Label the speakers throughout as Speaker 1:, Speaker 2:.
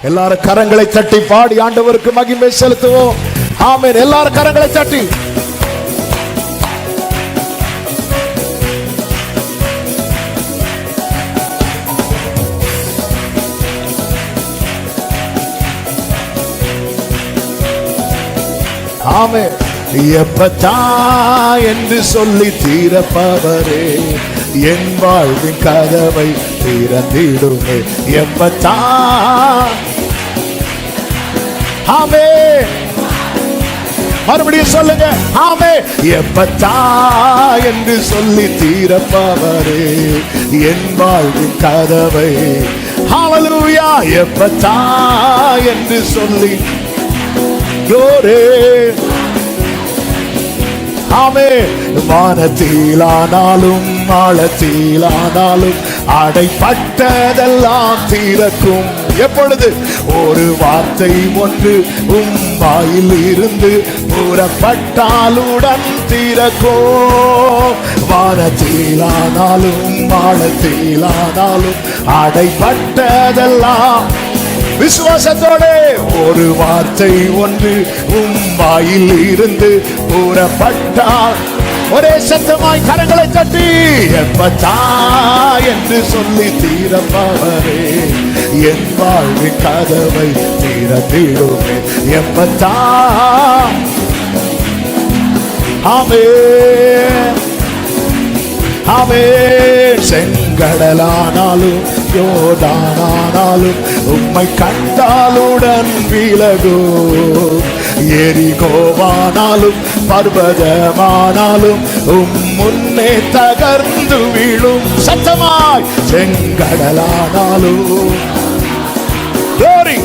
Speaker 1: எல்லாரும் கரங்களை தட்டி பாடி ஆண்டவருக்கு மகிமை செலுத்துவோம். ஆமென். எல்லாரும் கரங்களை தட்டி ஆமென். எப்பத்தா என்று சொல்லி தீரப்பவரே, என் வாழ்வின் கதவை திறந்திடுமே. எப்பத்தா ஆமென். மறுபடியும் சொல்லுங்க. ஆமென். எப்பத்தா என்று சொல்லி தீரப்பவரே, என் வாழ்வின் கதவை. ஹல்லேலூயா. எப்பத்தா என்று சொல்லி glory. ஆமென். வானத்திலானாலும் ஆழத்திலானாலும் அடைப்பட்டதெல்லாம் திறக்கும். எப்பொழுது ஒரு வார்த்தை ஒன்று வாயில் இருந்து புறப்பட்டாலுடன் திறக்கும். வானத்திலானாலும் ஆழத்திலானாலும் அடைப்பட்டதெல்லாம் விசுவாசத்தோடு ஒரு வார்த்தை ஒன்று வாயில் இருந்து புறப்பட்டால் ஒரே சத்தமாய் கரங்களை தட்டி எப்பத்தா என்று சொல்லி தீரப்பவரே, என் வாழ்வின் கதவை திறந்திடுமே. எப்பத்தா ஆமென். ஆமென். செங்கடலானாலும் யோர்தானானாலும் உம்மை கண்டாலுடன் விலகோ. எரிகோவானாலும் பர்வதமானாலும் முன்னே தகர்ந்து விழும். சத்தமாய் செங்கடலானாலும் glory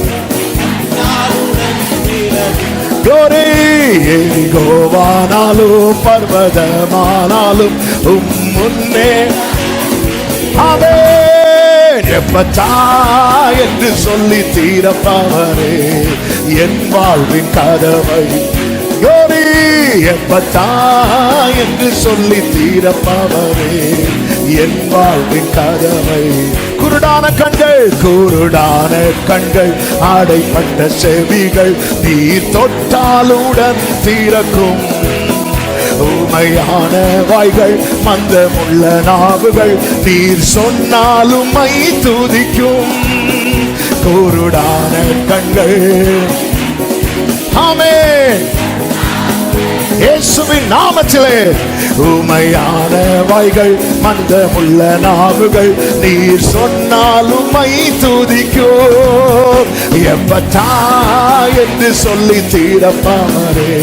Speaker 1: glory. எரிகோவானாலும் பர்வதமானாலும் முன்னே. ஆமென். எப்பத்தா என்று சொல்லி தீரப்பவரே, என் வாழ்வின் கதவை. glory. எப்பத்தா என்று சொல்லி தீரப்பவரே, என் வாழ்வின் கதவை. குருடான கண்கள் ஆடைப்பட்ட செவிகள் நீர் தொட்டாலுடன் திறக்கும். ஊமையான வாய்கள் மந்தமுள்ள நாவுகள் நீர் சொன்னாலும் மை துதிக்கும். குருடான கண்கள். ஆமென். இயேசுவின் நாமத்திலே ஊமையான வாய்கள் மந்தமுள்ள நாவுகள் நீர் சொன்னாலும் மை துதிக்கும். எப்பத்தா என்று சொல்லி தீரப்பவரே,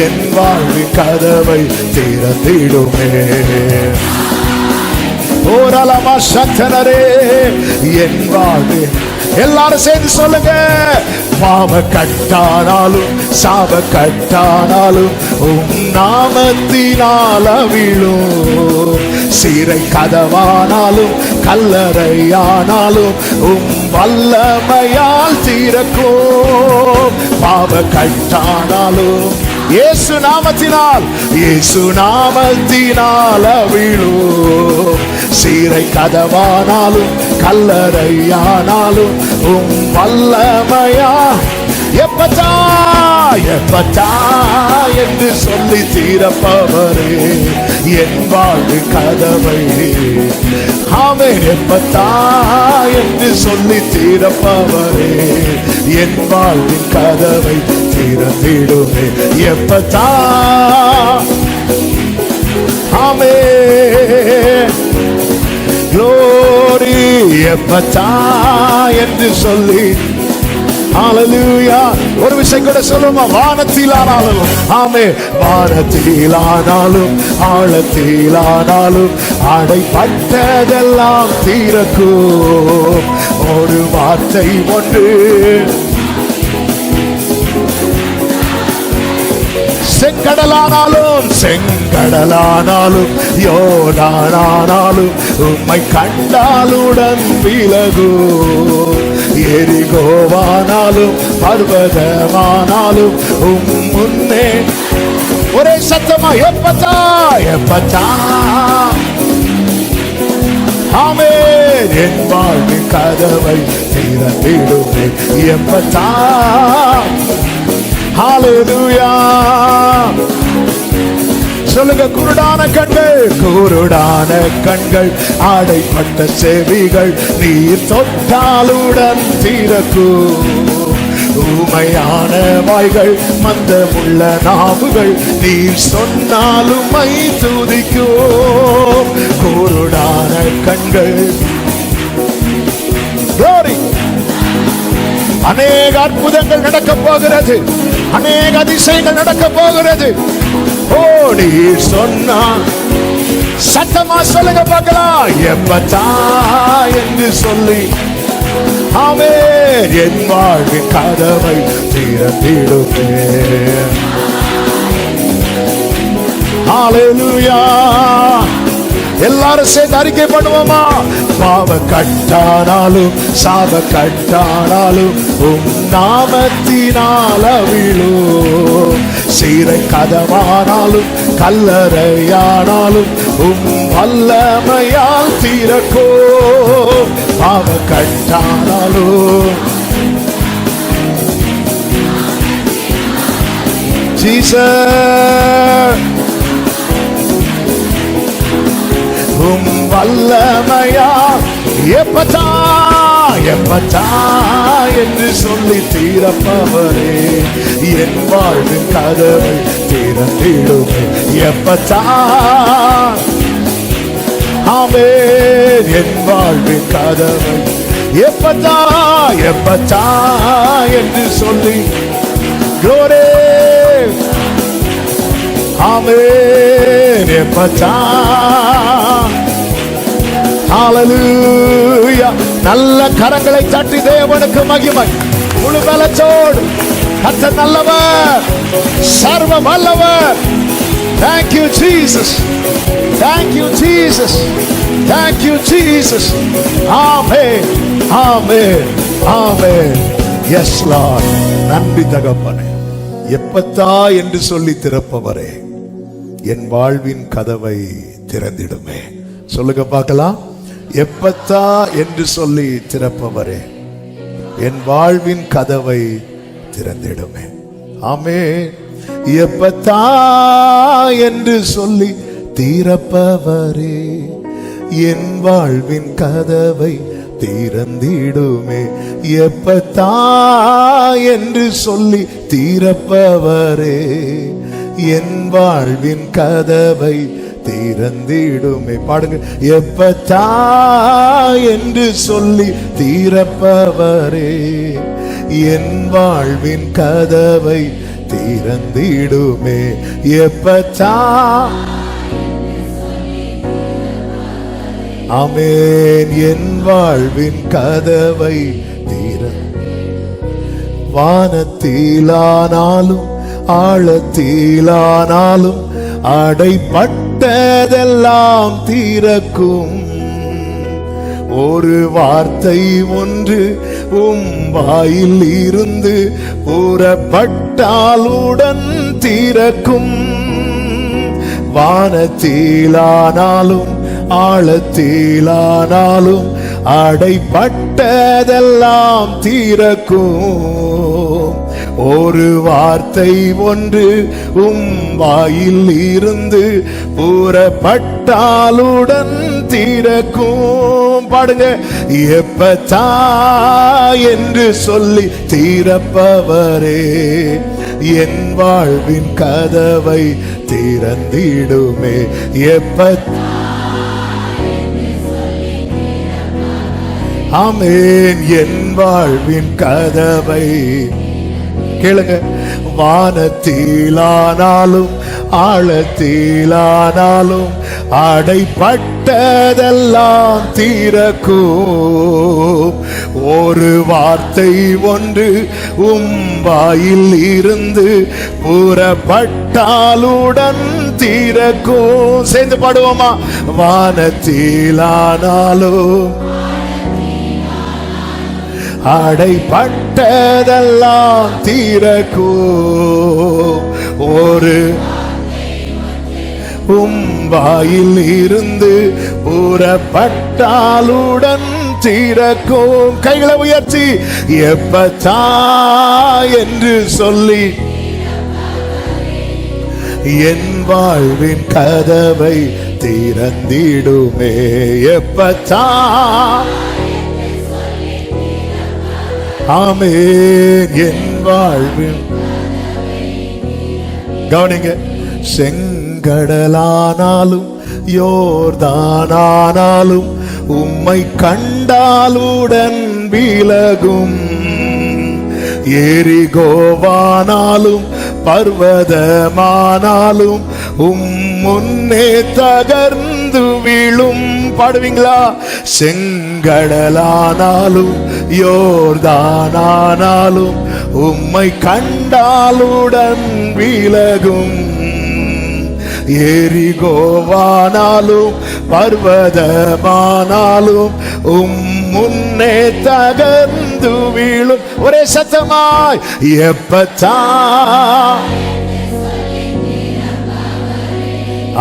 Speaker 1: என் வாழ்வின் கதவை திறந்திடுமே. ஓரலமா சத்தனரே, என் வாழ்வின். எல்லாரும் சேர்ந்து சொல்லுங்க. பாவ கட்டானாலும் சாப கட்டானாலும் நாமத்தினால விழும். சிறை கதவானாலும் கல்லறையானாலும் வல்லமையால் திறக்கும். பாவ கட்டானாலும் இயேசு நாமத்தினால் விழும். சீரை கதவானாலும் கல்லறையானாலும் வல்லமையா. எப்பத்தா எப்பத்தா என்று சொல்லி தீரப்பவரே, என் வாழ்வு கதவை. ஆமென். எப்பத்தா என்று சொல்லி தீரப்பவரே, என் வாழ்வின் கதவை திறந்திடுமே. எப்பத்தா ஆமென். glory. எப்பத்தா என்று சொல்லி. ஹல்லேலூயா. ஒரு விஷயம் கூட சொல்லுமா. வானத்திலானாலும் ஆமென். வானத்திலானாலும் ஆழத்திலானாலும் அடைப்பட்டதெல்லாம் திறக்கும். ஒரு வார்த்தை ஒன்று செங்கடலானாலும் யோர்தானானாலும் உம்மை கண்டாலுடன் விலகோ. எரிகோவானாலும் பர்வதமானாலும் முன்னே. ஒரே சத்தமா எப்பத்தா எப்பத்தா ஆமென். என் வாழ்வின் கதவை திறந்திடுமே எப்பத்தா. ஹல்லேலூயா. சொல்லுங்க. குருடான கண்கள், குருடான கண்கள், ஆடைப்பட்ட செவிகள் நீர் தொட்டாலுடன் திறக்கும். ஊமையான வாய்கள், மந்தமுள்ள நாவுகள் நீர் சொன்னாலும் மை துதிக்கும். குருடான கண்கள். அநேக அற்புதங்கள் நடக்க போகிறது. அநேக அதிசயங்கள் நடக்க போகிறது. ஓ நீர் சொன்னா சத்தமா சொல்லுங்க பார்க்கலாம். எப்பத்தா என்று சொல்லி ஆமென். என் வாழ்வின் கதவை திறந்திடுமே. ஹல்லேலூயா. எல்லாரும் சேர்ந்து அறிக்கை பண்ணுவோமா? பாவ கட்டானாலும் சாப கட்டானாலும் உம் நாமத்தினால விழும். சீரை கதவானாலும் கல்லறையானாலும் உம் வல்லமையால் திறக்கோ. பாவ கட்டானாலும் ஜீசஸ் உம் வல்லமையா எப்பத்தா எப்பத்தா என்று சொல்லி தீரப்பவரே. என் வாழ்வின் கதவை திறந்திடுமே எப்பத்தா. ஆமென். என் வாழ்வின் கதவை எப்பத்தா எப்பத்தா என்று சொல்லி glory. ஆமென். எப்பத்தா. ஹல்லேலூயா. நல்ல கரங்களை தட்டி தேவனுக்கு மகிமை. முழு பலத்தோடு கர்த்தர் நல்லவர், சர்வ வல்லவர். Thank you Jesus. Thank you Jesus. Thank you Jesus. Amen. Amen. Amen. Yes Lord. நன்றி தகப்பனே. எப்பத்தா என்று சொல்லி திறப்பவரே, என் வாழ்வின் கதவை திறந்திடுமே. சொல்லுங்க பார்க்கலாம். எப்பத்தா என்று சொல்லி திறப்பவரே, என் வாழ்வின் கதவை திறந்திடுமே. ஆமென். எப்பத்தா என்று சொல்லி திறப்பவரே, என் வாழ்வின் கதவை திறந்திடுமே. எப்பத்தா என்று சொல்லி திறப்பவரே, என் வாழ்வின் கதவை திறந்திடுமே. பாடுங்க. எப்பத்தா என்று சொல்லி திறப்பவரே, என் வாழ்வின் கதவை திறந்திடுமே. எப்பத்தா. ஆமென். என் வாழ்வின் கதவை திற. வானத்திலானாலும் ஆழத்திலானாலும் அடைப்பட்டதெல்லாம் திறக்கும். ஒரு வார்த்தை ஒன்று உம் வாயில் இருந்து புறப்பட்டாலுடன் திறக்கும். வானத்திலானாலும் ஆழத்திலானாலும் அடைப்பட்டதெல்லாம் திறக்கும். ஒரு வார்த்தை ஒன்று உம் வாயில் இருந்து புறப்பட்டாலுடன் திறக்கும். பாடுங்க. எப்பத்தா என்று சொல்லி திறப்பவரே, என் வாழ்வின் கதவை திறந்திடுமே. எப்பத்தா. ஆமென். என் வாழ்வின் கதவை கேளுங்க. வானத்திலானாலும் ஆழத்திலானாலும் அடைப்பட்டதெல்லாம் திறக்கும். ஒரு வார்த்தை ஒன்று உம் வாயில் இருந்து புறப்பட்டாலுடன் திறக்கும். சேர்ந்து பாடுவோமா? வானத்திலானாலும் அடைப்பட்டதெல்லாம் திறக்கும். ஒரு உம் வாயில் இருந்து புறப்பட்டாலுடன் திறக்கும். கைகளை உயர்த்தி எப்பத்தா என்று சொல்லி என் வாழ்வின் கதவை திறந்திடுமே. எப்பத்தா ஆமென். என் வாழ்வின் கவனிங்க. செங்கடலானாலும் யோர்தானானாலும் உம்மை கண்டாலுடன் விலகும். எரிகோவானாலும் பர்வதமானாலும் முன்னே தகர்ந்து விழும். பாடுவீங்களா? செங்கடலானாலும் யோர்தானானாலும் உம்மை கண்டாலுடன் விலகும். எரிகோவானாலும் பர்வதமானாலும் முன்னே தகர்ந்து வீழும். ஒரே சத்தமாய் எப்பத்தா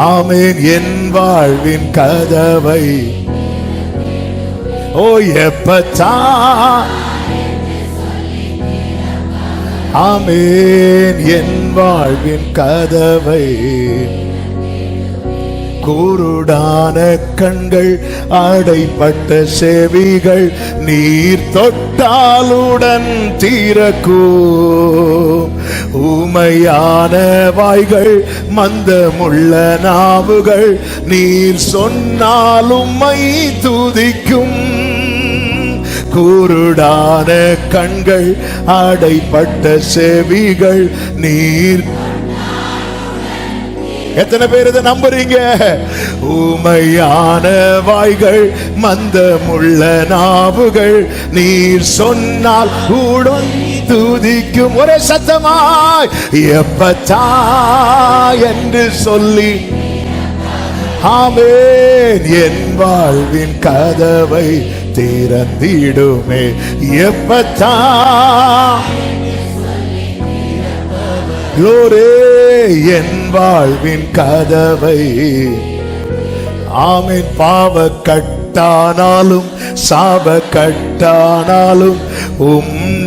Speaker 1: ஆமென். என் வாழ்வின் கதவை ஓ எப்பத்தா ஆமென். என் வாழ்வின் கதவை குருடான கண்கள் அடைப்பட்ட செவிகள் நீர் தொட்டாலுடன் திறக்கும். ஊமையான வாய்கள் மந்தமுள்ள நாவுகள் நீர் சொன்னாலும் மை துதிக்கும். குருடான கண்கள் அடைப்பட்ட செவிகள் நீர். எத்தனை பேர் இதை நம்புறீங்க? ஊமையான வாய்கள் மந்தமுள்ள நாவுகள் நீர் சொன்னால் உடன் துதிக்கும். ஒரே சத்தமாய் எப்பத்தா என்று சொல்லி ஆமென். என் வாழ்வின் கதவை திறந்திடுமே. எப்பத்தா க்ளோரி. என் வாழ்வின் கதவை ஆமென். பாவ கட்டானாலும் சாப கட்டானாலும்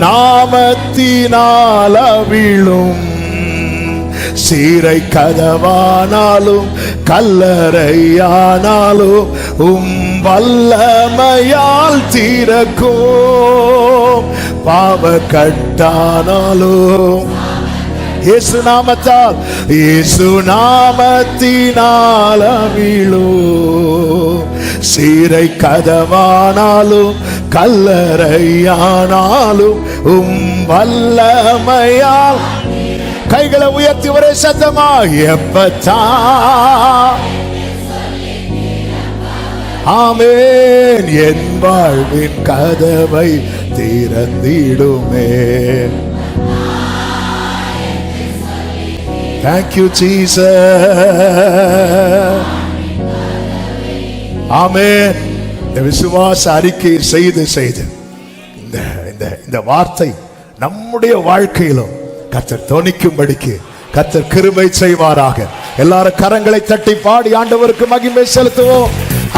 Speaker 1: நாமத்தினால் அவிழும். சீரை கதவானாலும் கல்லறையானாலும் வல்லமையால் திறக்கும். பாவ கட்டானாலும் இயேசு நாமத்தால் இயேசு நாமத்தினால் அவிழும். சீரை கதவானாலும் கல்லறையானாலும் வல்லமையால். கைகளை உயர்த்தி ஒரே சத்தமா எப்பத்தா ஆமென். என் வாழ்வின் கதவை திறந்திடுமே. Thank you Jesus. ஆமென். இந்த விசுவாச அறிக்கை செய்து இந்த வார்த்தை நம்முடைய வாழ்க்கையிலும் கர்த்தர் தொனிக்கும்படிக்கு கர்த்தர் கிருபை செய்வாராக. எல்லாரும் கரங்களை தட்டி பாடி ஆண்டவருக்கு மகிமை செலுத்துவோம்.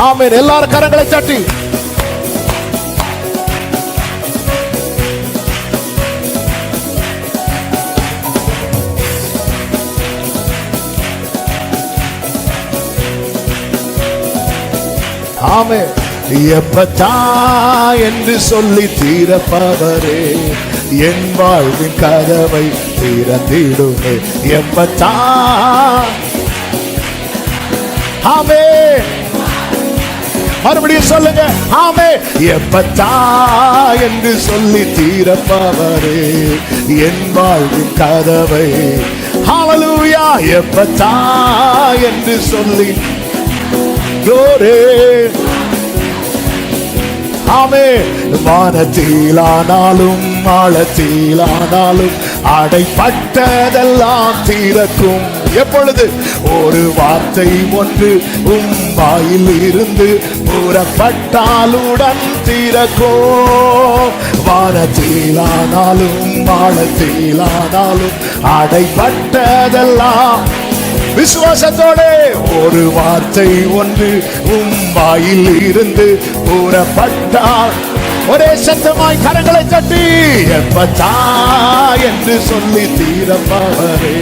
Speaker 1: ஆமென். எல்லாரும் கரங்களை தட்டி ஆமென். எப்பத்தா என்று சொல்லி தீரப்பவரே என் வாழ்வின் கதவை திறந்திடுமே. எப்பத்தா ஆமென். மறுபடியும் சொல்லுங்க ஆமென். எப்பத்தா என்று சொல்லி தீரப்பவரே என் வாழ்வின் கதவை. ஹல்லேலூயா. எப்பத்தா என்று சொல்லி க்ளோரி. ஆமென். வானத்திலானாலும் ஆழத்திலானாலும் அடைப்பட்டதெல்லாம் திறக்கும். எப்பொழுது ஒரு வார்த்தை ஒன்று வாயில் இருந்து புறப்பட்டாலுடன் திறக்கும். வானத்திலானாலும் ஆழத்திலானாலும் அடைப்பட்டதெல்லாம் விசுவாசத்தோடு ஒரு வார்த்தை ஒன்று வாயில் இருந்து கூறப்பட்டால் ஒரே சத்தமாய் கரங்களை தட்டி எப்பத்தா என்று சொல்லி தீரப்பவரே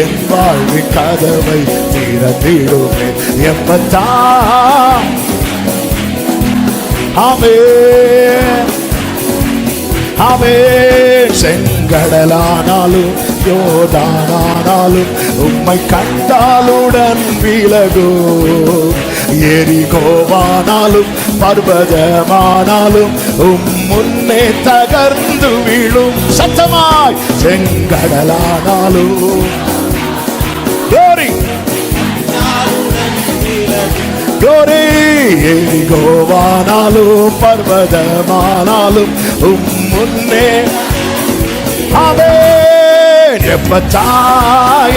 Speaker 1: என் வாழ்வின் கதவை தீரத்திடுமே எப்பத்தா. ஆமென் ஆமென். செங்கடலானாலும் யோர்தானானாலும் உம்மை கண்டாலுடன் விலகோ, எரிகோவானாலும் பர்வதமானாலும் முன்னே தகர்ந்து விழும். சத்தமாய் செங்கடலானாலும் glory glory, எரிகோவானாலும் பர்வதமானாலும் முன்னே. ஆமென். எப்பத்தா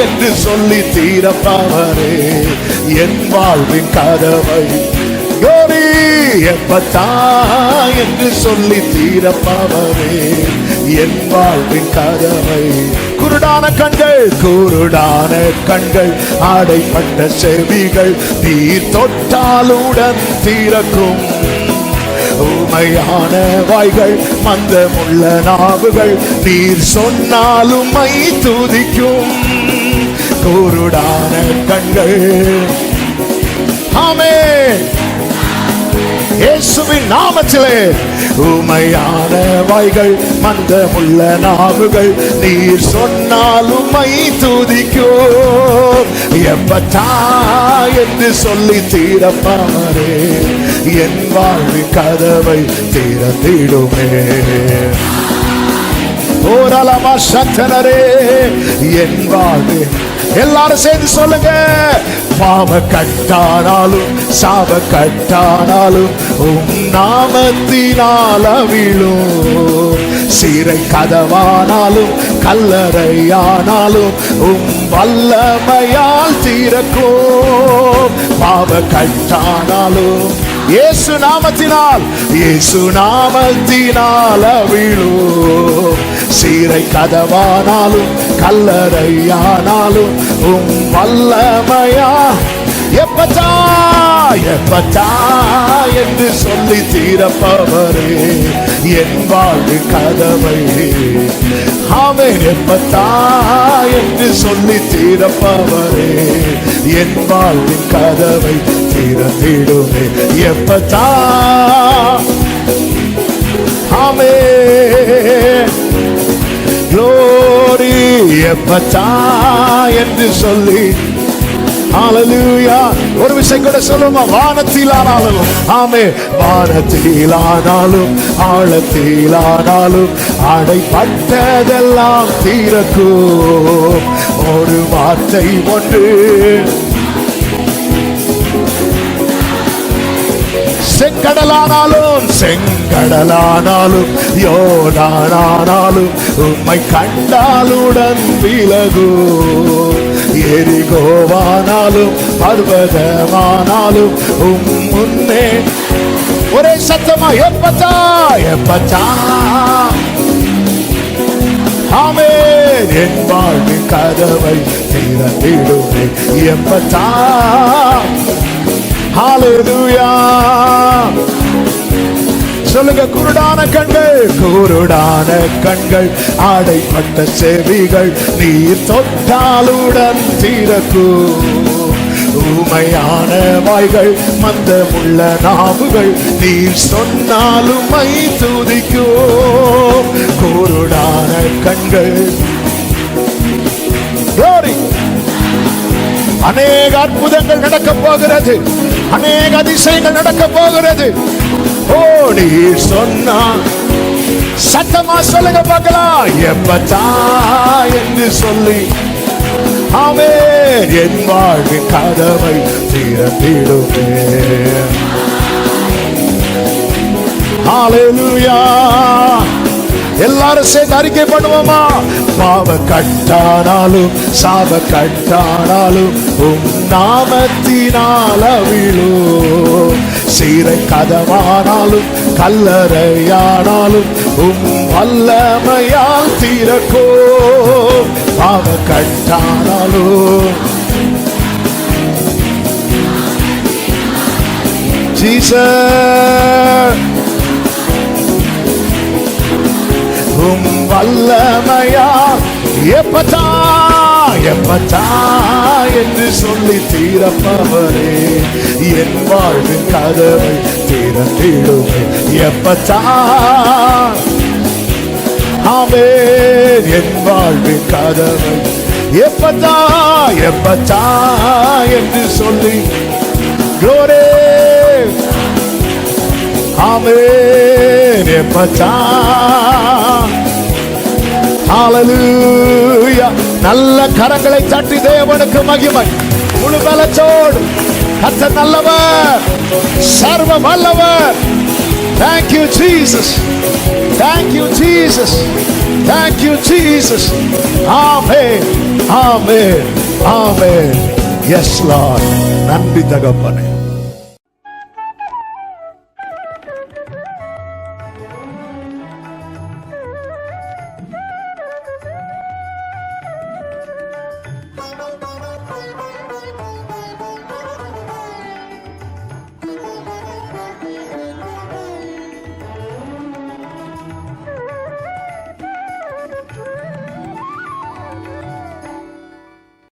Speaker 1: என்று சொல்லி தீரப்பவரே என் வாழ்வின் கதவை glory, எப்பத்தா என்று சொல்லி தீரப்பவரே என் வாழ்வின் கதவை. குருடான கண்கள் ஆடைப்பட்ட செவிகள் நீர் தொட்டாலுடன் தீரக்கும். ஊமையான வாய்கள் மந்தமுள்ள நாவுகள் நீர் சொன்னாலும் மை துதிக்கும். குருடான கண்கள் ஆமென் இயேசுவின் நாமத்திலே. ஊமையான வாய்கள் மந்தமுள்ள நாவுகள் நீர் சொன்னாலும் மை துதிக்கும். எப்பத்தா என்று சொல்லி தீரப்பாரே என் வாழ்வின் கதவை தீரத்திடுமே. ஓரளவா சத்தனரே என் வாழ்வு. எல்லாரும் சேர்ந்து சொல்லுங்க. பாவ கட்டானாலும் சாப கட்டானாலும் நாமத்தினால் அவிழும். சீரை கதவானாலும் கல்லறையானாலும் வல்லமையால் தீரக்கும். பாவ கட்டானாலும் இயேசு நாமத்தினால் அவிழும். சீரை கதவானாலும் கல்லறையானாலும் வல்லமையா. எப்பத்தா என்று சொல்லி தீரப்பவரே என் வாழ்வின் கதவை. ஆமென். எப்பத்தா என்று சொல்லி தீரப்பவரே என் வாழ்வின் கதவை தீரத்திடுமே. எப்பத்தா. ஆமென் glory, எப்பத்தா என்று சொல்லி. ஹalleluya. ஒரு விஷயம் கூட சொல்லுமா. வானத்திலானாலும் ஆமென் வானத்திலானாலும் ஆழத்திலானாலும் அடைப்பட்டதெல்லாம் தீரக்கும். ஒரு வார்த்தை ஒன்று செங்கடலானாலும் யோர்தானானாலும் உம்மை கண்டாலுடன் விலகோ, எரிகோவானாலும் பர்வதமானாலும் முன்னே. ஒரே சத்தமா எப்பத்தா. ஆமென். என் வாழ்வின் கதவை திறந்திடுமே. எப்பத்தா. ஹalleluya. சொல்லுங்க. குருடான கண்கள் ஆடைப்பட்ட செவிகள் நீர் தொட்டாலுடன் தீரக்கும். ஊமையான வாய்கள் மந்தமுள்ள நாவுகள் நீர் சொன்னாலும் மை துதிக்கும். குருடான கண்கள். அநேக அற்புதங்கள் நடக்க போகிறது. அநேக அதிசயங்கள் நடக்க போகிறது. ஓ நீர் சொன்னா சத்தமா சொல்லுங்க பார்க்கலாம். எப்பத்தா என்று சொல்லி. ஆமென். என் வாழ்வின் கதவை திறந்திடுமே. ஹalleluya. எல்லாரும் சேர்ந்து அறிக்கை பண்ணுவோமா. பாவ கட்டானாலும் சாப கட்டானாலும் நாமத்தினால் அவிழும். சீரை கதவானாலும் கல்லறையானாலும் வல்லமையால் தீரக்கும். பாவ கட்டானாலும் ஜீசஸ் வல்லமையா எப்பதா எப்பதா என்று சொல்லி தீரப்பவரே என் வாழ்வின் கதவை திறந்திடுமே எப்பதா ஆமென் என் வாழ்வின் கதவை எப்பதா எப்பதா என்று சொல்லி glory ஆமென் எப்பதா ஹalleluya நல்ல கரங்களை தட்டி தேவனுக்கு மகிமை முழு பலத்தோடு கர்த்தர் நல்லவர் சர்வ வல்லவர் thank you jesus thank you jesus thank you jesus amen amen amen yes lord நன்றி தகப்பனே